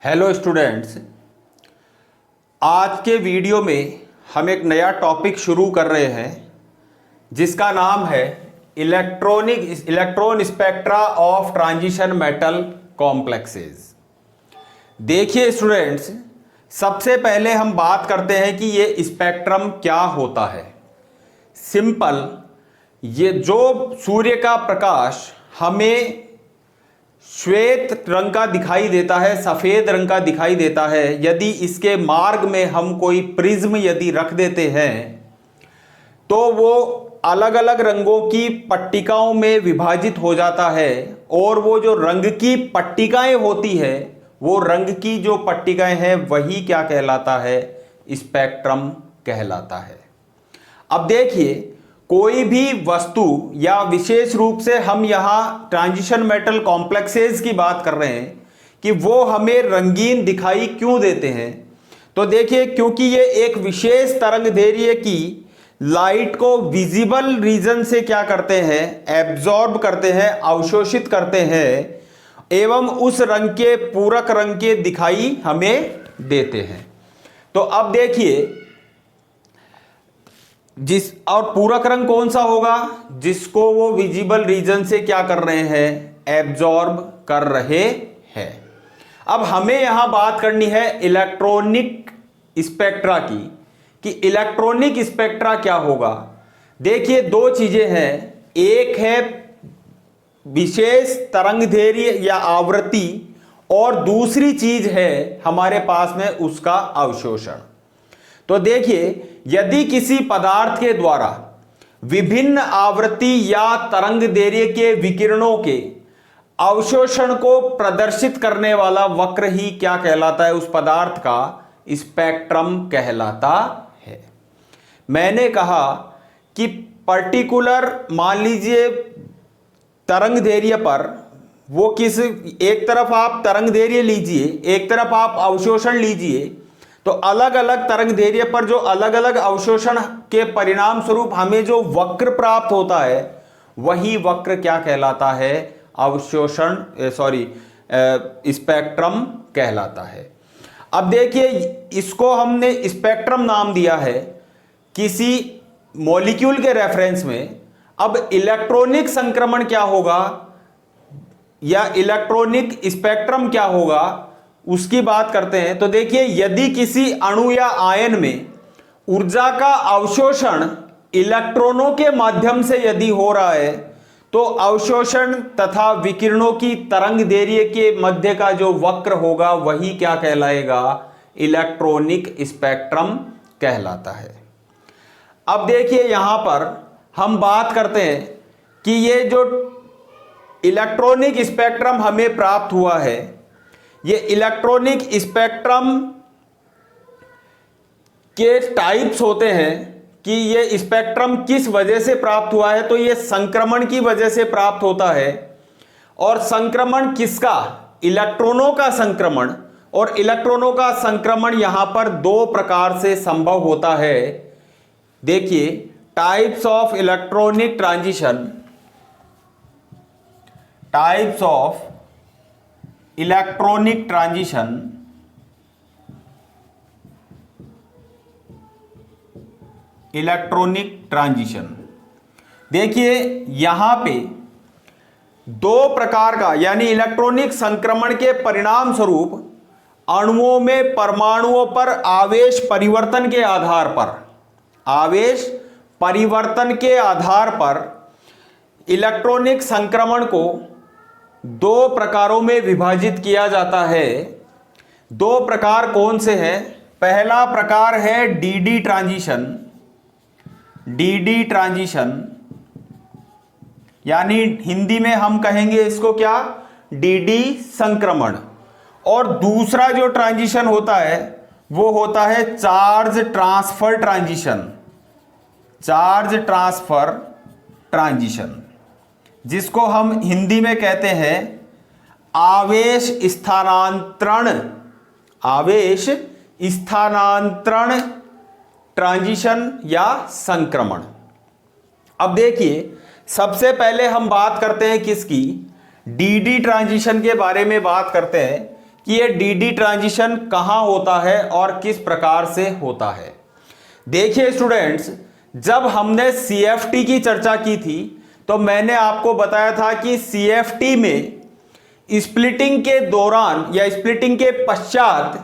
Hello students, आज के video में हम एक नया टॉपिक शुरू कर रहे हैं जिसका नाम है electron spectra of transition metal complexes. देखिए स्टूडेंट्स, सबसे पहले हम बात करते हैं कि ये स्पेक्ट्रम क्या होता है। सिंपल, ये जो सूर्य का प्रकाश हमें श्वेत रंग का दिखाई देता है, सफेद रंग का दिखाई देता है, यदि इसके मार्ग में हम कोई प्रिज्म यदि रख देते हैं तो वो अलग अलग रंगों की पट्टिकाओं में विभाजित हो जाता है और वो जो रंग की पट्टिकाएं होती है, वो रंग की जो पट्टिकाएं हैं वही क्या कहलाता है, स्पेक्ट्रम कहलाता है। अब देखिए, कोई भी वस्तु या विशेष रूप से हम यहाँ ट्रांजिशन मेटल कॉम्प्लेक्सेस की बात कर रहे हैं कि वो हमें रंगीन दिखाई क्यों देते हैं। तो देखिए, क्योंकि ये एक विशेष तरंगदैर्घ्य की लाइट को विजिबल रीजन से क्या करते हैं, एब्जॉर्ब करते हैं, अवशोषित करते हैं एवं उस रंग के पूरक रंग के दिखाई हमें देते हैं। तो अब देखिए, और पूरक रंग कौन सा होगा, जिसको वो विजिबल रीजन से क्या कर रहे हैं, एब्जॉर्ब कर रहे हैं। अब हमें यहां बात करनी है इलेक्ट्रॉनिक स्पेक्ट्रा की कि इलेक्ट्रॉनिक स्पेक्ट्रा क्या होगा। देखिए, दो चीजें हैं, एक है विशेष तरंगदैर्घ्य या आवृत्ति और दूसरी चीज है हमारे पास में उसका अवशोषण। तो देखिए, यदि किसी पदार्थ के द्वारा विभिन्न आवृत्ति या तरंगदैर्घ्य के विकिरणों के अवशोषण को प्रदर्शित करने वाला वक्र ही क्या कहलाता है, उस पदार्थ का स्पेक्ट्रम कहलाता है। मैंने कहा कि पर्टिकुलर, मान लीजिए तरंगदैर्घ्य पर वो किस, एक तरफ आप तरंगदैर्घ्य लीजिए, एक तरफ आप अवशोषण लीजिए, तो अलग अलग तरंगदैर्घ्य पर जो अलग अलग अवशोषण के परिणाम स्वरूप हमें जो वक्र प्राप्त होता है वही वक्र क्या कहलाता है, अवशोषण स्पेक्ट्रम कहलाता है। अब देखिए, इसको हमने स्पेक्ट्रम नाम दिया है किसी मॉलिक्यूल के रेफरेंस में। अब इलेक्ट्रॉनिक संक्रमण क्या होगा या इलेक्ट्रॉनिक स्पेक्ट्रम क्या होगा उसकी बात करते हैं। तो देखिए, यदि किसी अणु या आयन में ऊर्जा का अवशोषण इलेक्ट्रॉनों के माध्यम से यदि हो रहा है तो अवशोषण तथा विकिरणों की तरंगदैर्घ्य के मध्य का जो वक्र होगा वही क्या कहलाएगा, इलेक्ट्रॉनिक स्पेक्ट्रम कहलाता है। अब देखिए, यहां पर हम बात करते हैं कि ये जो इलेक्ट्रॉनिक स्पेक्ट्रम हमें प्राप्त हुआ है, ये इलेक्ट्रॉनिक स्पेक्ट्रम के टाइप्स होते हैं कि ये स्पेक्ट्रम किस वजह से प्राप्त हुआ है। तो ये संक्रमण की वजह से प्राप्त होता है। और संक्रमण किसका, इलेक्ट्रॉनों का संक्रमण। और इलेक्ट्रॉनों का संक्रमण यहां पर दो प्रकार से संभव होता है। देखिए, types of electronic transition, types of electronic transition, electronic transition. देखिए, यहां पे दो प्रकार का, यानी इलेक्ट्रॉनिक संक्रमण के परिणाम स्वरूप अणुओं में परमाणुओं पर आवेश परिवर्तन के आधार पर, आवेश परिवर्तन के आधार पर इलेक्ट्रॉनिक संक्रमण को दो प्रकारों में विभाजित किया जाता है। दो प्रकार कौन से हैं? पहला प्रकार है डीडी ट्रांजिशन, डीडी ट्रांजिशन, यानी हिंदी में हम कहेंगे इसको क्या, डीडी संक्रमण। और दूसरा जो ट्रांजिशन होता है वो होता है charge transfer transition, charge transfer transition, जिसको हम हिंदी में कहते हैं आवेश स्थानांतरण, आवेश स्थानांतरण ट्रांजिशन या संक्रमण। अब देखिए, सबसे पहले हम बात करते हैं किसकी, डीडी ट्रांजिशन के बारे में बात करते हैं कि ये डी ट्रांजिशन कहाँ होता है और किस प्रकार से होता है। देखिए स्टूडेंट्स, जब हमने CFT की चर्चा की थी तो मैंने आपको बताया था कि CFT में स्प्लिटिंग के दौरान या स्प्लिटिंग के पश्चात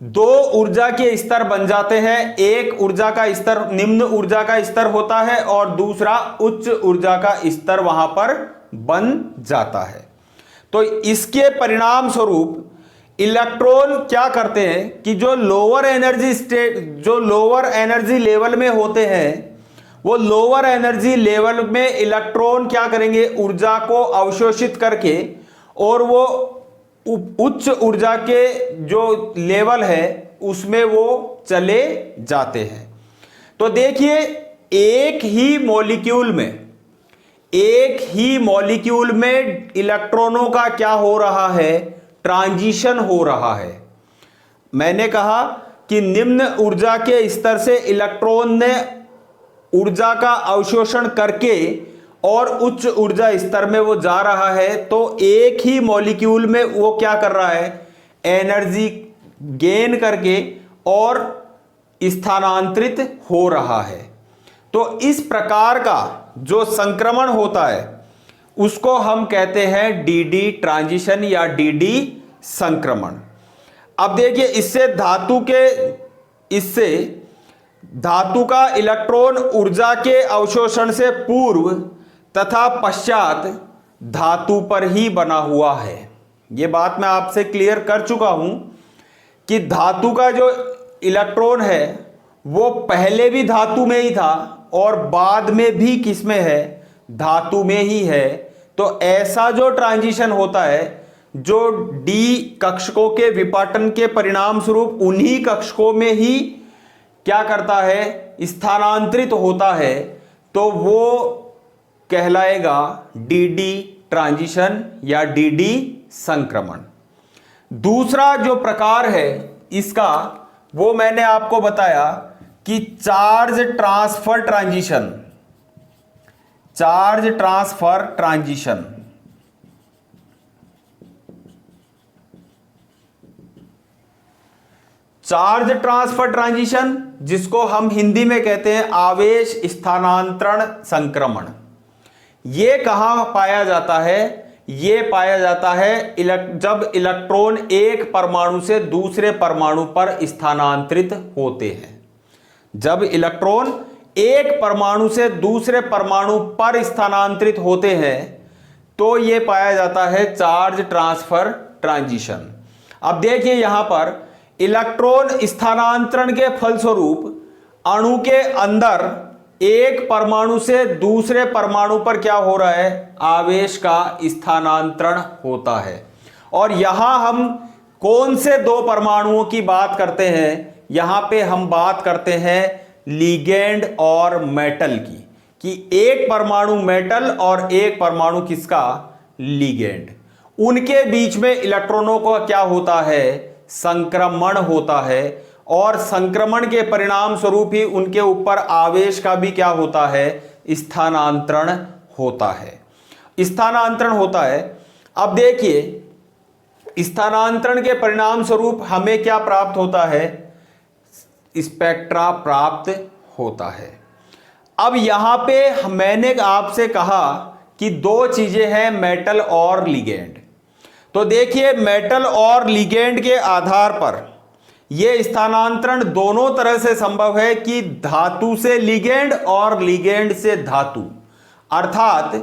दो ऊर्जा के स्तर बन जाते हैं। एक ऊर्जा का स्तर निम्न ऊर्जा का स्तर होता है और दूसरा उच्च ऊर्जा का स्तर वहां पर बन जाता है। तो इसके परिणाम स्वरूप इलेक्ट्रॉन क्या करते हैं कि जो लोअर एनर्जी लेवल में होते हैं, वो लोअर एनर्जी लेवल में इलेक्ट्रॉन क्या करेंगे, ऊर्जा को अवशोषित करके और वो उच्च ऊर्जा के जो लेवल है उसमें वो चले जाते हैं। तो देखिए, एक ही मॉलिक्यूल में इलेक्ट्रॉनों का क्या हो रहा है, ट्रांजिशन हो रहा है। मैंने कहा कि निम्न ऊर्जा के स्तर से इलेक्ट्रॉन ने ऊर्जा का अवशोषण करके और उच्च ऊर्जा स्तर में वो जा रहा है। तो एक ही मॉलिक्यूल में वो क्या कर रहा है, एनर्जी गेन करके और स्थानांतरित हो रहा है। तो इस प्रकार का जो संक्रमण होता है उसको हम कहते हैं डी ट्रांजिशन या डी संक्रमण। अब देखिए, इससे धातु का इलेक्ट्रॉन ऊर्जा के अवशोषण से पूर्व तथा पश्चात धातु पर ही बना हुआ है। यह बात मैं आपसे क्लियर कर चुका हूं कि धातु का जो इलेक्ट्रॉन है वो पहले भी धातु में ही था और बाद में भी किसमें है, धातु में ही है। तो ऐसा जो ट्रांजिशन होता है जो डी कक्षकों के विपाटन के परिणाम स्वरूप उन्हीं कक्षकों में ही क्या करता है, स्थानांतरित होता है, तो वो कहलाएगा डी ट्रांजिशन या डी संक्रमण। दूसरा जो प्रकार है इसका, वो मैंने आपको बताया कि charge transfer transition. Charge transfer transition जिसको हम हिंदी में कहते हैं आवेश स्थानांतरण संक्रमण। ये कहां पाया जाता है, ये पाया जाता है जब इलेक्ट्रॉन एक परमाणु से दूसरे परमाणु पर स्थानांतरित होते हैं। जब इलेक्ट्रॉन एक परमाणु से दूसरे परमाणु पर स्थानांतरित होते हैं तो यह पाया जाता है चार्ज ट्रांसफर ट्रांजिशन। अब देखिए, यहां पर इलेक्ट्रॉन स्थानांतरण के फलस्वरूप अणु के अंदर एक परमाणु से दूसरे परमाणु पर क्या हो रहा है, आवेश का स्थानांतरण होता है। और यहां हम कौन से दो परमाणुओं की बात करते हैं, यहां पे हम बात करते हैं लिगेंड और मेटल की, कि एक परमाणु मेटल और एक परमाणु किसका, लिगेंड। उनके बीच में इलेक्ट्रॉनों को क्या होता है, संक्रमण होता है और संक्रमण के परिणाम स्वरूप ही उनके ऊपर आवेश का भी क्या होता है, स्थानांतरण होता है। अब देखिए, स्थानांतरण के परिणाम स्वरूप हमें क्या प्राप्त होता है, स्पेक्ट्रा प्राप्त होता है। अब यहां पे मैंने आपसे कहा कि दो चीजें हैं, मेटल और लिगेंड। तो देखिए, मेटल और लिगेंड के आधार पर यह स्थानांतरण दोनों तरह से संभव है कि धातु से लिगेंड और लिगेंड से धातु, अर्थात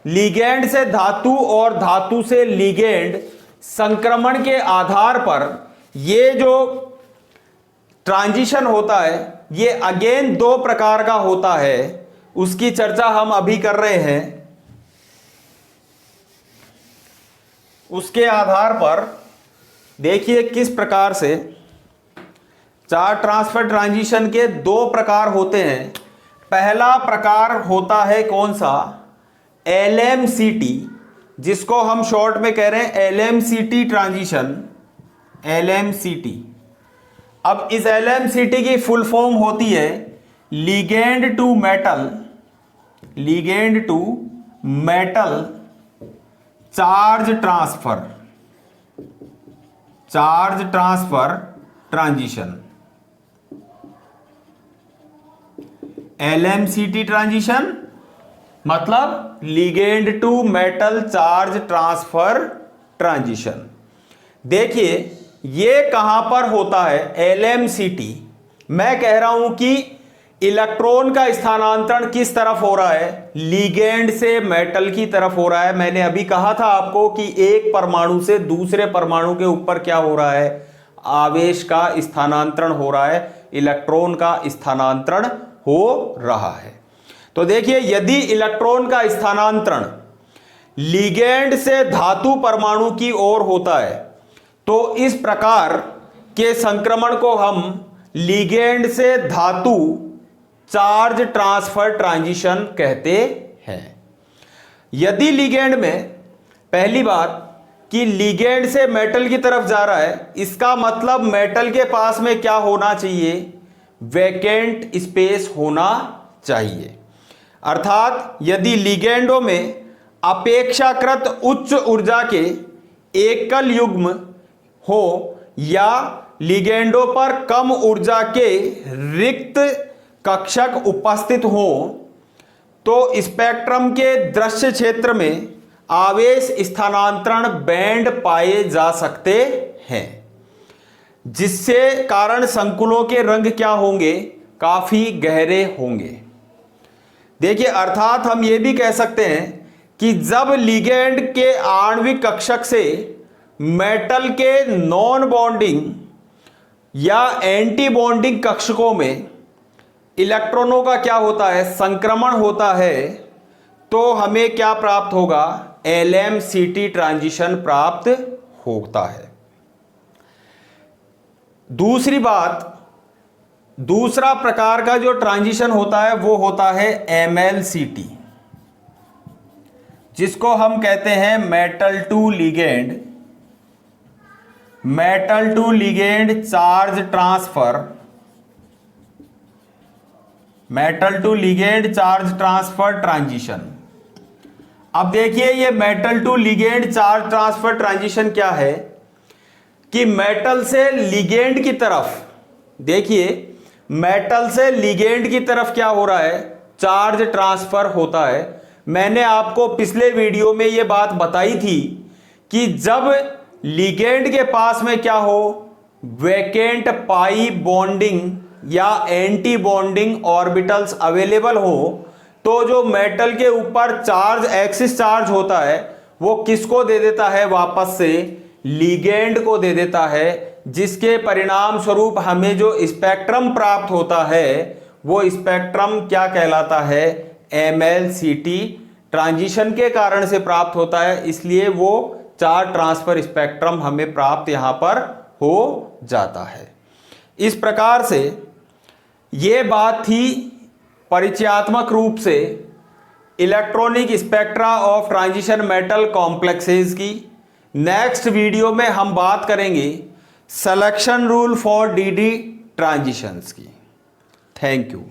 लिगेंड से धातु और धातु से लिगेंड संक्रमण के आधार पर यह जो ट्रांजिशन होता है ये अगेन दो प्रकार का होता है, उसकी चर्चा हम अभी कर रहे हैं। उसके आधार पर देखिए किस प्रकार से चार्ज ट्रांसफर ट्रांजिशन के दो प्रकार होते हैं। पहला प्रकार होता है कौन सा, LMCT, जिसको हम शॉर्ट में कह रहे हैं LMCT ट्रांजिशन, LMCT। अब इस LMCT की फुल फॉर्म होती है ligand to metal charge transfer. Charge transfer transition, LMCT transition मतलब ligand to metal charge transfer transition. देखिए ये कहां पर होता है, LMCT। मैं कह रहा हूं कि इलेक्ट्रॉन का स्थानांतरण किस तरफ हो रहा है, लिगेंड से मेटल की तरफ हो रहा है। मैंने अभी कहा था आपको कि एक परमाणु से दूसरे परमाणु के ऊपर क्या हो रहा है, आवेश का स्थानांतरण हो रहा है, इलेक्ट्रॉन का स्थानांतरण हो रहा है। तो देखिए यदि इलेक्ट्रॉन का स्थानांतरण लिगेंड से धातु परमाणु की ओर होता है तो इस प्रकार के संक्रमण को हम लिगेंड से धातु चार्ज ट्रांसफर ट्रांजिशन कहते हैं। यदि लिगेंड में, पहली बात कि लिगेंड से मेटल की तरफ जा रहा है, इसका मतलब मेटल के पास में क्या होना चाहिए, वैकेंट स्पेस होना चाहिए। अर्थात यदि लिगेंडों में अपेक्षाकृत उच्च ऊर्जा के एकल युग्म हो या लिगेंडों पर कम ऊर्जा के रिक्त कक्षक उपस्थित हो तो स्पेक्ट्रम के दृश्य क्षेत्र में आवेश स्थानांतरण बैंड पाए जा सकते हैं, जिससे कारण संकुलों के रंग क्या होंगे, काफी गहरे होंगे। देखिए अर्थात हम ये भी कह सकते हैं कि जब लिगेंड के आणविक कक्षक से मेटल के नॉन बॉन्डिंग या एंटी बॉन्डिंग कक्षकों में इलेक्ट्रॉनों का क्या होता है, संक्रमण होता है, तो हमें क्या प्राप्त होगा, LMCT ट्रांजिशन प्राप्त होता है। दूसरी बात, दूसरा प्रकार का जो ट्रांजिशन होता है वो होता है MLCT, जिसको हम कहते हैं metal to ligand, metal to ligand charge transfer, metal to ligand charge transfer transition. अब देखिए ये metal to ligand charge transfer transition क्या है कि मेटल से लिगेंड की तरफ, देखिए मेटल से लिगेंड की तरफ क्या हो रहा है, चार्ज ट्रांसफर होता है। मैंने आपको पिछले वीडियो में यह बात बताई थी कि जब लिगेंड के पास में क्या हो, वैकेंट पाई बॉन्डिंग या एंटी बॉन्डिंग ऑर्बिटल्स अवेलेबल हो, तो जो मेटल के ऊपर चार्ज, एक्सिस चार्ज होता है, वो किसको दे देता है, वापस से लिगेंड को दे देता है, जिसके परिणाम स्वरूप हमें जो स्पेक्ट्रम प्राप्त होता है वो स्पेक्ट्रम क्या कहलाता है, MLCT ट्रांजिशन के कारण से प्राप्त होता है। इसलिए वो चार्ज ट्रांसफर स्पेक्ट्रम हमें प्राप्त यहां पर हो जाता है। इस प्रकार से ये बात थी परिचयात्मक रूप से electronic spectra of transition metal complexes की। नेक्स्ट वीडियो में हम बात करेंगे selection rule for DD transitions की। Thank you.